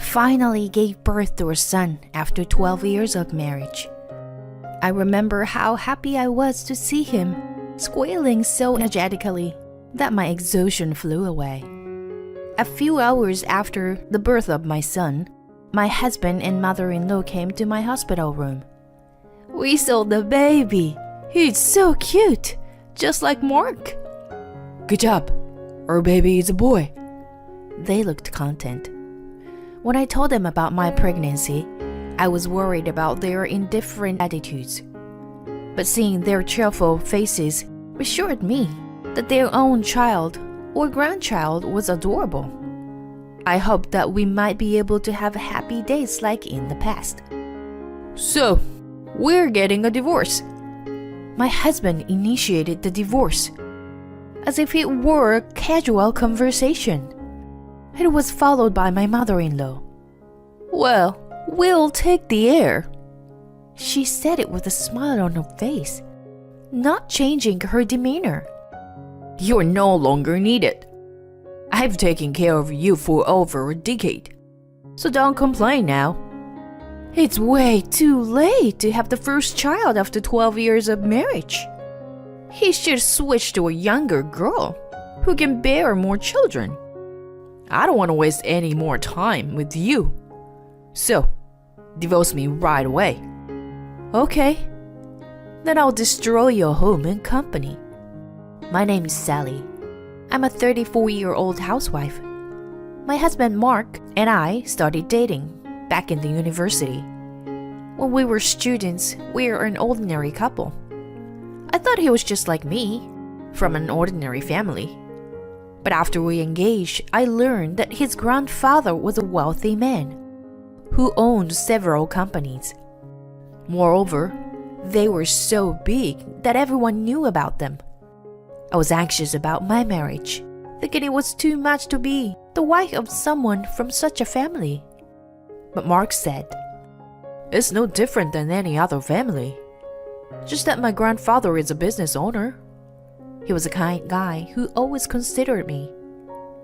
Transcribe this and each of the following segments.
finally gave birth to a son after 12 years of marriage. I remember how happy I was to see him, squealing so energetically that my exhaustion flew away. A few hours after the birth of my son, my husband and mother-in-law came to my hospital room. "We saw the baby. He's so cute, just like Mark." "Good job. Our baby is a boy." They looked content. When I told them about my pregnancy, I was worried about their indifferent attitudes. But seeing their cheerful faces reassured me that their own child or grandchild was adorable. I hoped that we might be able to have happy days like in the past. "So, we're getting a divorce." My husband initiated the divorce, as if it were a casual conversation. It was followed by my mother-in-law. "Well, we'll take the heir." She said it with a smile on her face, not changing her demeanor. "You're no longer needed. I've taken care of you for over a decade, so don't complain now." It's way too late to have the first child after 12 years of marriage. He should switch to a younger girl who can bear more children. I don't want to waste any more time with you. So, divorce me right away. Okay, then I'll destroy your home and company. My name is Sally. I'm a 34-year-old housewife. My husband Mark and I started dating back in the university. When we were students, we were an ordinary couple. I thought he was just like me, from an ordinary family. But after we engaged, I learned that his grandfather was a wealthy man who owned several companies. Moreover, they were so big that everyone knew about them. I was anxious about my marriage, thinking it was too much to be the wife of someone from such a family. But Mark said, "It's no different than any other family. Just that my grandfather is a business owner." He was a kind guy who always considered me.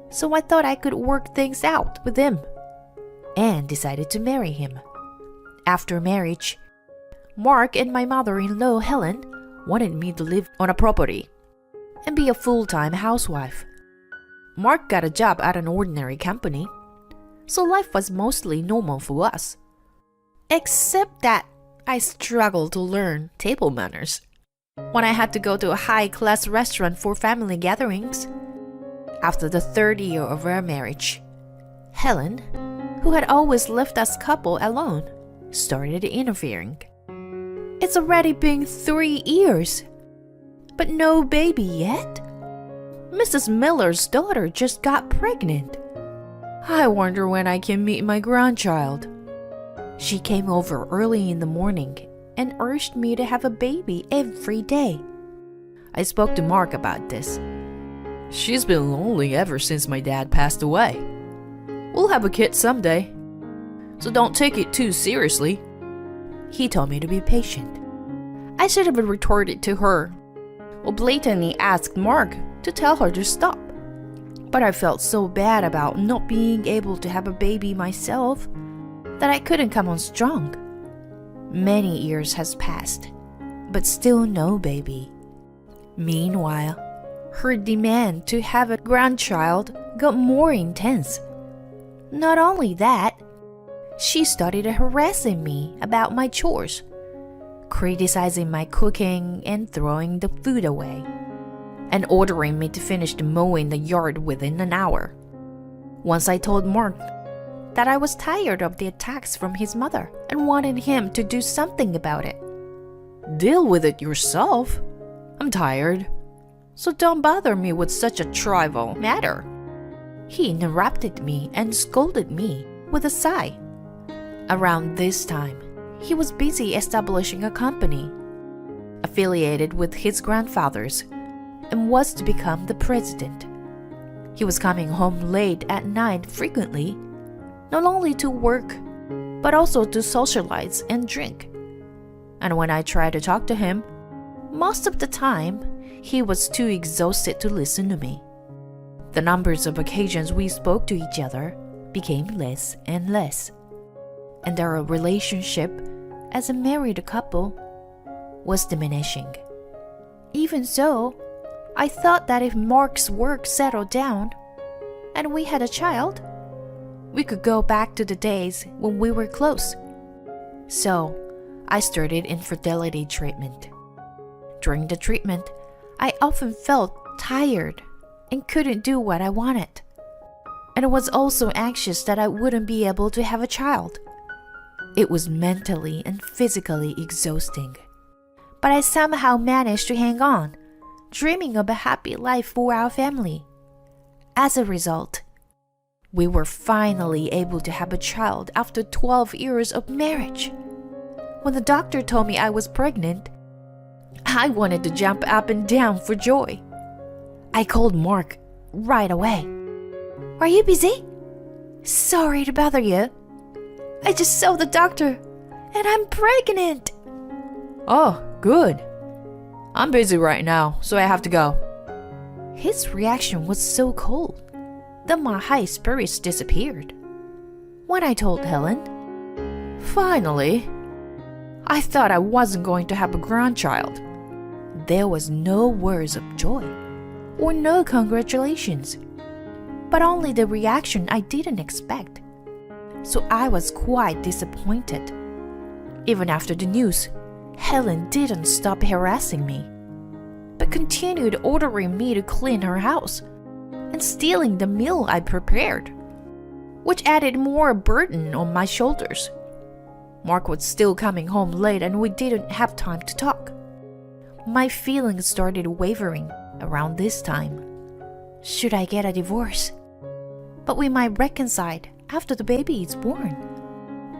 So I thought I could work things out with him and decided to marry him. After marriage, Mark and my mother-in-law Helen wanted me to live on a property and be a full-time housewife. Mark got a job at an ordinary company, so life was mostly normal for us. Except that I struggled to learn table manners when I had to go to a high-class restaurant for family gatherings. After the third year of our marriage, Helen, who had always left us couple alone, started interfering. It's already been 3 years, but no baby yet? Mrs. Miller's daughter just got pregnant. I wonder when I can meet my grandchild. She came over early in the morning and urged me to have a baby every day. I spoke to Mark about this. "She's been lonely ever since my dad passed away. We'll have a kid someday, so don't take it too seriously." He told me to be patient. I should have retorted to her, or blatantly asked Mark to tell her to stop. But I felt so bad about not being able to have a baby myself that I couldn't come on strong. Many years has passed, but still no baby. Meanwhile, her demand to have a grandchild got more intense. Not only that, she started harassing me about my chores, criticizing my cooking and throwing the food away, and ordering me to finish mowing the yard within an hour. Once I told Mark that I was tired of the attacks from his mother and wanted him to do something about it. "Deal with it yourself. I'm tired, so don't bother me with such a trivial matter." He interrupted me and scolded me with a sigh. Around this time, he was busy establishing a company affiliated with his grandfather's and was to become the president. He was coming home late at night frequently, not only to work, but also to socialize and drink. And when I tried to talk to him, most of the time, he was too exhausted to listen to me. The numbers of occasions we spoke to each other became less and less, and our relationship as a married couple was diminishing. Even so, I thought that if Mark's work settled down and we had a child, we could go back to the days when we were close. So, I started infertility treatment. During the treatment, I often felt tired and couldn't do what I wanted. And I was also anxious that I wouldn't be able to have a child. It was mentally and physically exhausting. But I somehow managed to hang on, dreaming of a happy life for our family. As a result, we were finally able to have a child after 12 years of marriage. When the doctor told me I was pregnant, I wanted to jump up and down for joy. I called Mark right away. "Are you busy? Sorry to bother you. I just saw the doctor and I'm pregnant." Oh, good. I'm busy right now, so I have to go. His reaction was so cold that my high spirits disappeared. When I told Helen, Finally, I thought I wasn't going to have a grandchild. there was no words of joy or no congratulations, but only the reaction I didn't expect. So I was quite disappointed. Even after the news, Helen didn't stop harassing me, but continued ordering me to clean her house and stealing the meal I prepared, which added more burden on my shoulders. Mark was still coming home late and we didn't have time to talk. My feelings started wavering around this time. Should I get a divorce? But we might reconcile after the baby is born.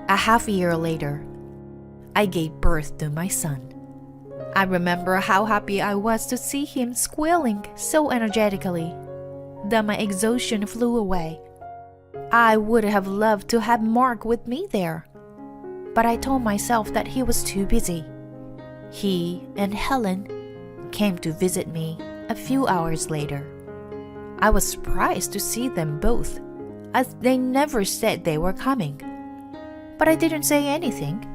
A half year later, I gave birth to my son. I remember how happy I was to see him squealing so energetically that my exhaustion flew away. I would have loved to have Mark with me there, but I told myself that he was too busy. He and Helen came to visit me a few hours later. I was surprised to see them both, as they never said they were coming. But I didn't say anything,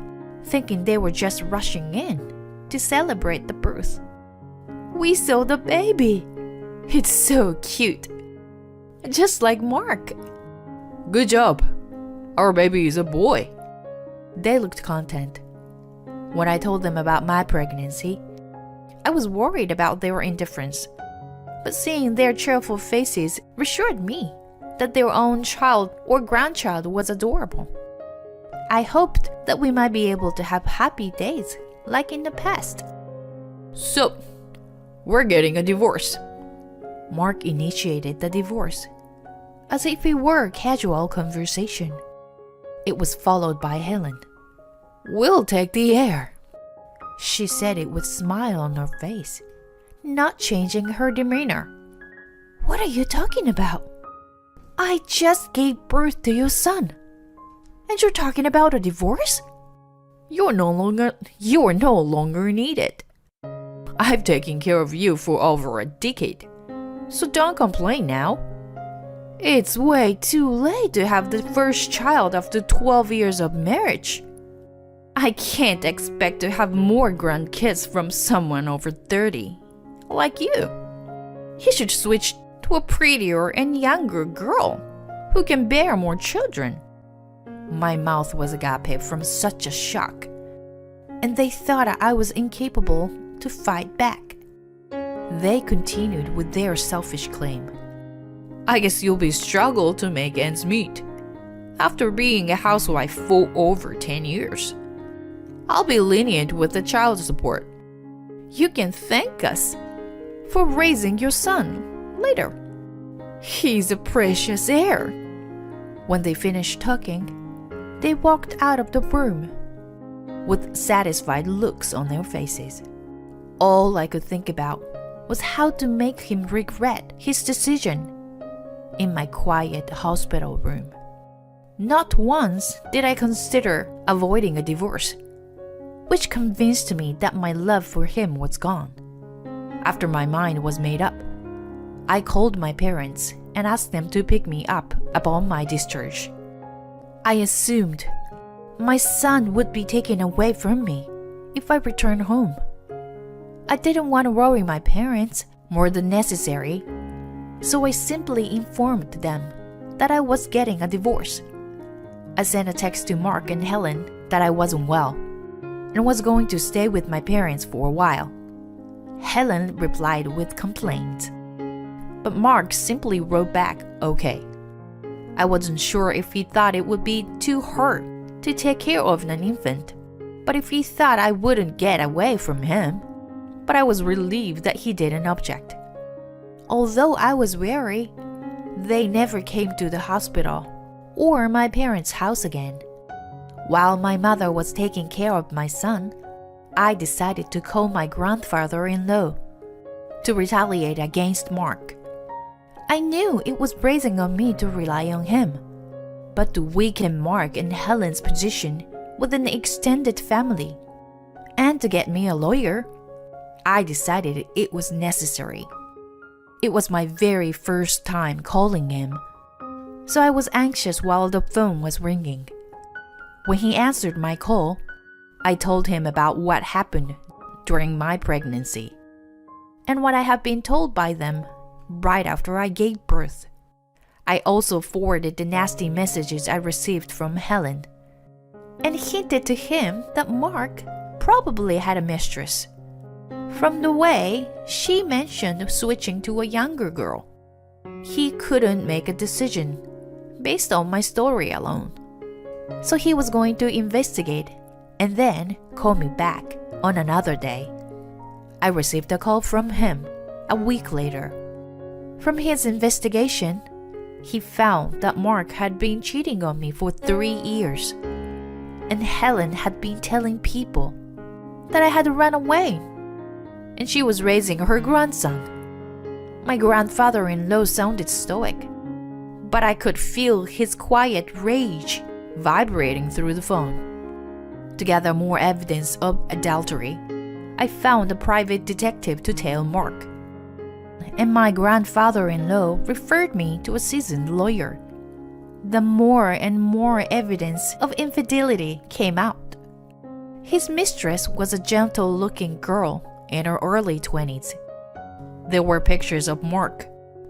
thinking they were just rushing in to celebrate the birth. We saw the baby. It's so cute. Just like Mark. Good job. Our baby is a boy. They looked content. When I told them about my pregnancy, I was worried about their indifference, but seeing their cheerful faces reassured me that their own child or grandchild was adorable. I hoped that we might be able to have happy days like in the past. So, we're getting a divorce. Mark initiated the divorce, as if it were a casual conversation. It was followed by Helen. We'll take the air. She said it with a smile on her face, not changing her demeanor. What are you talking about? I just gave birth to your son, and you're talking about a divorce? You're no longer needed. I've taken care of you for over a decade, so don't complain now. It's way too late to have the first child after 12 years of marriage. I can't expect to have more grandkids from someone over 30, like you. You should switch to a prettier and younger girl who can bear more children. My mouth was agape from such a shock, and they thought I was incapable to fight back. They continued with their selfish claim. I guess you'll be struggle to make ends meet after being a housewife for over 10 years. I'll be lenient with the child support. You can thank us for raising your son later. He's a precious heir. When they finished talking, they walked out of the room with satisfied looks on their faces. All I could think about was how to make him regret his decision in my quiet hospital room. Not once did I consider avoiding a divorce, which convinced me that my love for him was gone. After my mind was made up, I called my parents and asked them to pick me up upon my discharge. I assumed my son would be taken away from me if I returned home. I didn't want to worry my parents more than necessary, so I simply informed them that I was getting a divorce. I sent a text to Mark and Helen that I wasn't well and was going to stay with my parents for a while. Helen replied with complaints, but Mark simply wrote back, okay. I wasn't sure if he thought it would be too hard to take care of an infant, but if he thought I wouldn't get away from him, but I was relieved that he didn't object. Although I was wary, they never came to the hospital or my parents' house again. While my mother was taking care of my son, I decided to call my grandfather-in-law to retaliate against Mark. I knew it was brazen on me to rely on him, but to weaken Mark and Helen's position with an extended family, and to get me a lawyer, I decided it was necessary. It was my very first time calling him, so I was anxious while the phone was ringing. When he answered my call, I told him about what happened during my pregnancy and what I had been told by them right after I gave birth. I also forwarded the nasty messages I received from Helen and hinted to him that Mark probably had a mistress, from the way she mentioned switching to a younger girl. He couldn't make a decision based on my story alone, so he was going to investigate and then call me back on another day. I received a call from him a week later. From his investigation, he found that Mark had been cheating on me for 3 years, and Helen had been telling people that I had run away, and she was raising her grandson. My grandfather-in-law sounded stoic, but I could feel his quiet rage vibrating through the phone. To gather more evidence of adultery, I found a private detective to tell Mark, and my grandfather-in-law referred me to a seasoned lawyer. The more and more evidence of infidelity came out. His mistress was a gentle-looking girl in her early 20s. There were pictures of Mark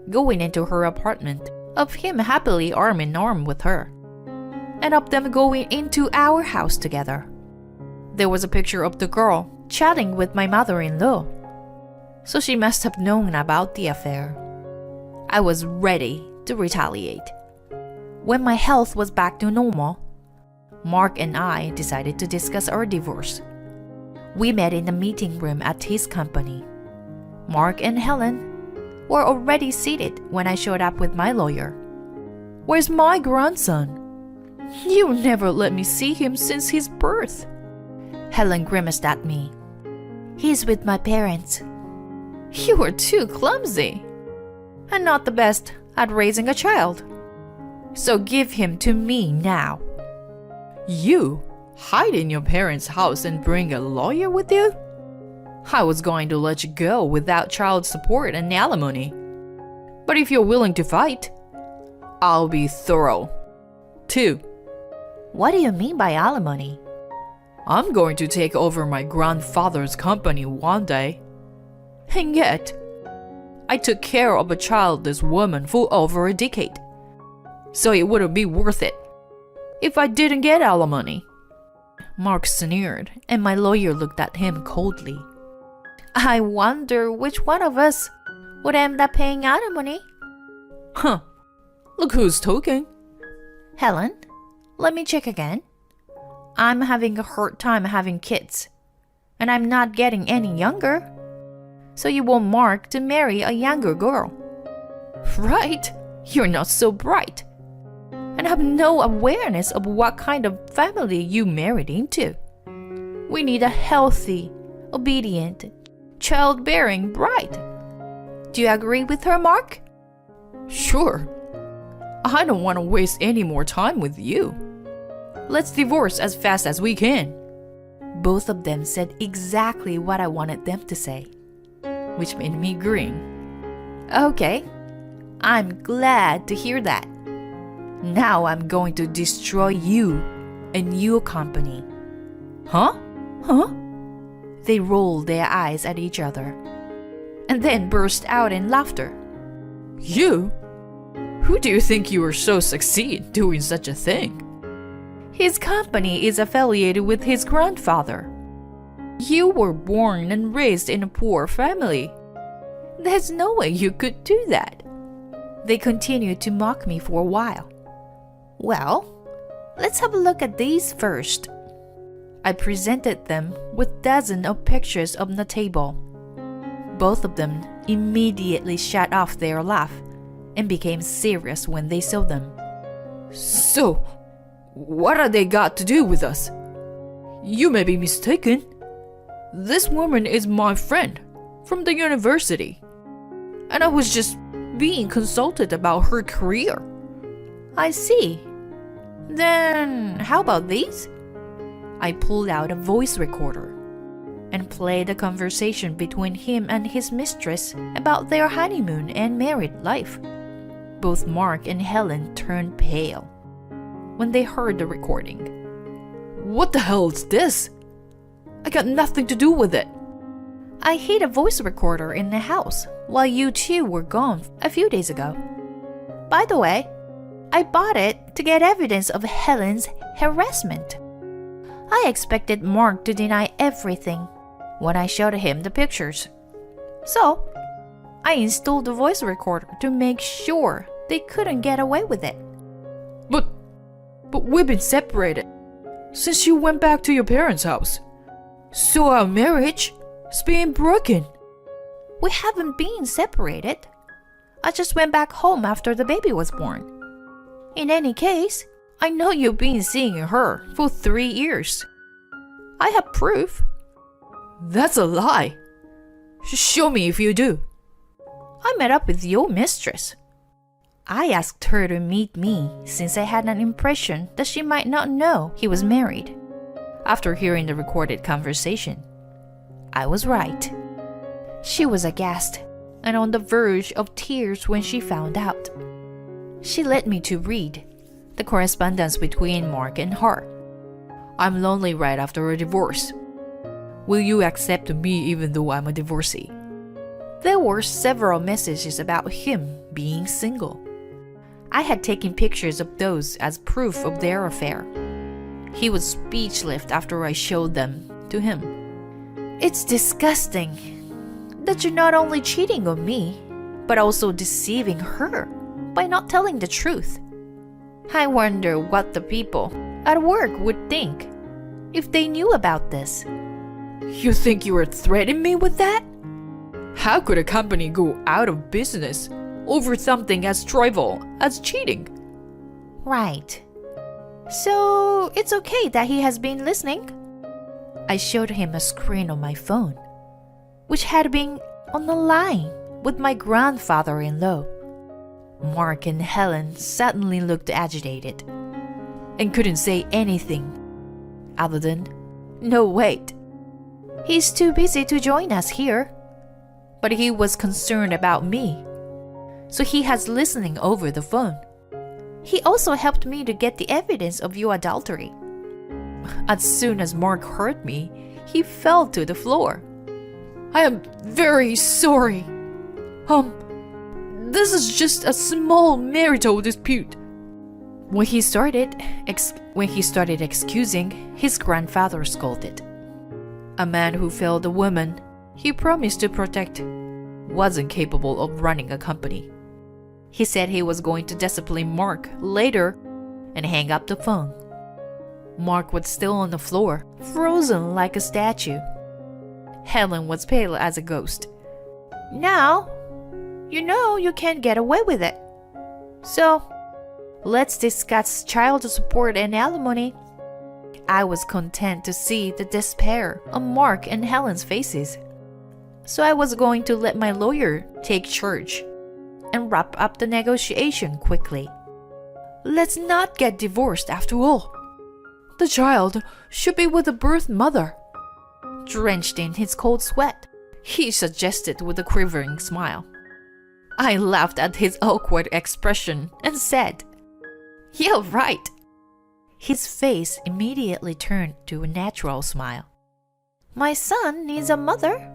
going into her apartment, of him happily arm in arm with her, and of them going into our house together. There was a picture of the girl chatting with my mother-in-law, so she must have known about the affair. I was ready to retaliate. When my health was back to normal, Mark and I decided to discuss our divorce. We met in the meeting room at his company. Mark and Helen were already seated when I showed up with my lawyer. "Where's my grandson? You never let me see him since his birth." Helen grimaced at me. "He's with my parents." "You are too clumsy and not the best at raising a child. So give him to me now." "You hide in your parents' house and bring a lawyer with you? I was going to let you go without child support and alimony. But if you're willing to fight, I'll be thorough. 2. What do you mean by alimony? I'm going to take over my grandfather's company one day. And yet, I took care of a childless woman for over a decade. So it wouldn't be worth it if I didn't get alimony." Mark sneered, and my lawyer looked at him coldly. "I wonder which one of us would end up paying alimony." Huh. Look who's talking. "Helen, let me check again. I'm having a hard time having kids, and I'm not getting any younger. So you want Mark to marry a younger girl?" "Right. You're not so bright, and have no awareness of what kind of family you married into. We need a healthy, obedient, childbearing bride. Do you agree with her, Mark?" "Sure. I don't want to waste any more time with you. Let's divorce as fast as we can." Both of them said exactly what I wanted them to say, which made me grin. "Okay, I'm glad to hear that. Now I'm going to destroy you and your company. Huh? Huh? They rolled their eyes at each other and then burst out in laughter. You? Who do you think you are so succeed doing such a thing? His company is affiliated with his grandfather. You were born and raised in a poor family. There's no way you could do that. They continued to mock me for a while. Well, let's have a look at these first. I presented them with dozens of pictures on the table. Both of them immediately shut off their laugh and became serious when they saw them. So, what are they got to do with us? You may be mistaken. This woman is my friend from the university, and I was just being consulted about her career. I see. Then how about these? I pulled out a voice recorder and played a conversation between him and his mistress about their honeymoon and married life. Both Mark and Helen turned pale when they heard the recording. What the hell is this? I got nothing to do with it. I hid a voice recorder in the house while you two were gone a few days ago. By the way, I bought it to get evidence of Helen's harassment. I expected Mark to deny everything when I showed him the pictures. So, I installed the voice recorder to make sure they couldn't get away with it. But we've been separated since you went back to your parents' house. So our marriage is being broken. We haven't been separated. I just went back home after the baby was born. In any case, I know you've been seeing her for 3 years. I have proof. That's a lie. Show me if you do. I met up with your mistress. I asked her to meet me since I had an impression that she might not know he was married. After hearing the recorded conversation, I was right. She was aghast and on the verge of tears when she found out. She led me to read the correspondence between Mark and her. I'm lonely right after a divorce. Will you accept me even though I'm a divorcee? There were several messages about him being single. I had taken pictures of those as proof of their affair. He was speechless after I showed them to him. It's disgusting that you're not only cheating on me, but also deceiving her by not telling the truth. I wonder what the people at work would think if they knew about this. You think you were threatening me with that? How could a company go out of business over something as trivial as cheating? Right. So it's okay that he has been listening? I showed him a screen on my phone, which had been on the line with my grandfather-in-law. Mark and Helen suddenly looked agitated and couldn't say anything other than, "No, wait. He's too busy to join us here." But he was concerned about me, so he has listening over the phone. He also helped me to get the evidence of your adultery. As soon as Mark heard me, he fell to the floor. I am very sorry. This is just a small marital dispute. When he started excusing, his grandfather scolded. A man who failed a woman he promised to protect wasn't capable of running a company. He said he was going to discipline Mark later and hang up the phone. Mark was still on the floor, frozen like a statue. Helen was pale as a ghost. Now, you know you can't get away with it. So, let's discuss child support and alimony. I was content to see the despair on Mark and Helen's faces. So I was going to let my lawyer take charge and wrap up the negotiation quickly. Let's not get divorced after all. The child should be with the birth mother. Drenched in his cold sweat, he suggested with a quivering smile. I laughed at his awkward expression and said, "You're right." His face immediately turned to a natural smile. "My son needs a mother,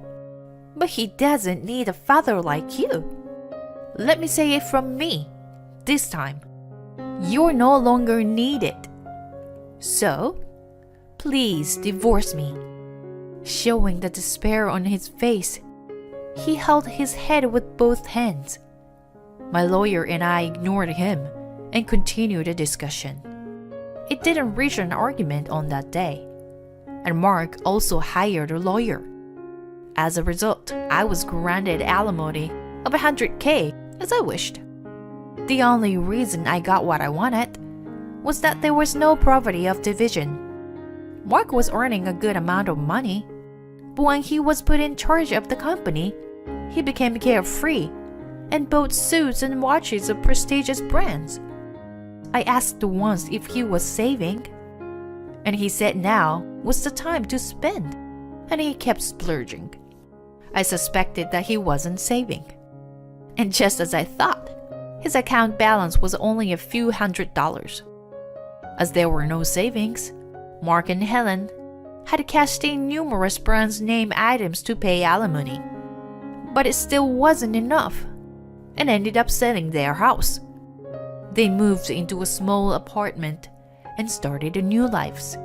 but he doesn't need a father like you. Let me say it from me, this time. You're no longer needed. So, please divorce me." Showing the despair on his face, he held his head with both hands. My lawyer and I ignored him and continued the discussion. It didn't reach an argument on that day, and Mark also hired a lawyer. As a result, I was granted alimony of $100K as I wished. The only reason I got what I wanted was that there was no poverty of division. Mark was earning a good amount of money, but when he was put in charge of the company, he became carefree and bought suits and watches of prestigious brands. I asked once if he was saving, and he said now was the time to spend, and he kept splurging. I suspected that he wasn't saving. And just as I thought, his account balance was only a few $100s. As there were no savings, Mark and Helen had cashed in numerous brand name items to pay alimony. But it still wasn't enough, and ended up selling their house. They moved into a small apartment and started a new lives.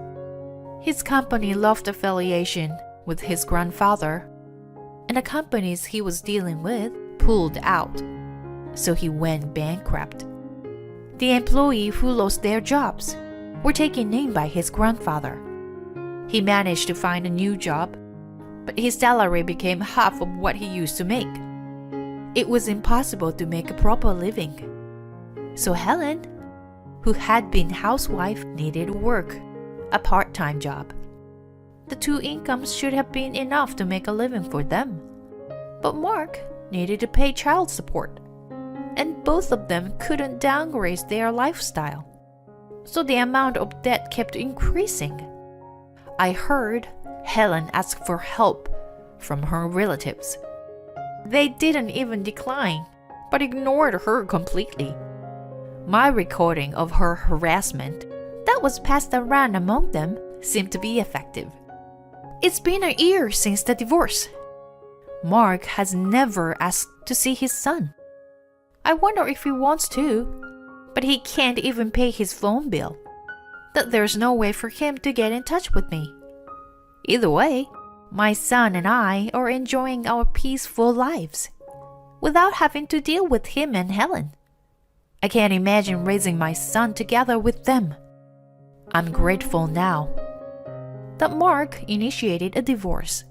His company lost affiliation with his grandfather, and the companies he was dealing with pulled out, so he went bankrupt. The employees who lost their jobs were taken in by his grandfather. He managed to find a new job, but his salary became half of what he used to make. It was impossible to make a proper living. So Helen, who had been housewife, needed work, a part-time job. The two incomes should have been enough to make a living for them. But Mark needed to pay child support, and both of them couldn't downgrade their lifestyle. So the amount of debt kept increasing. I heard Helen ask for help from her relatives. They didn't even decline, but ignored her completely. My recording of her harassment that was passed around among them seemed to be effective. It's been a year since the divorce. Mark has never asked to see his son. I wonder if he wants to, but he can't even pay his phone bill. That there's no way for him to get in touch with me. Either way, my son and I are enjoying our peaceful lives without having to deal with him and Helen. I can't imagine raising my son together with them. I'm grateful now that Mark initiated a divorce.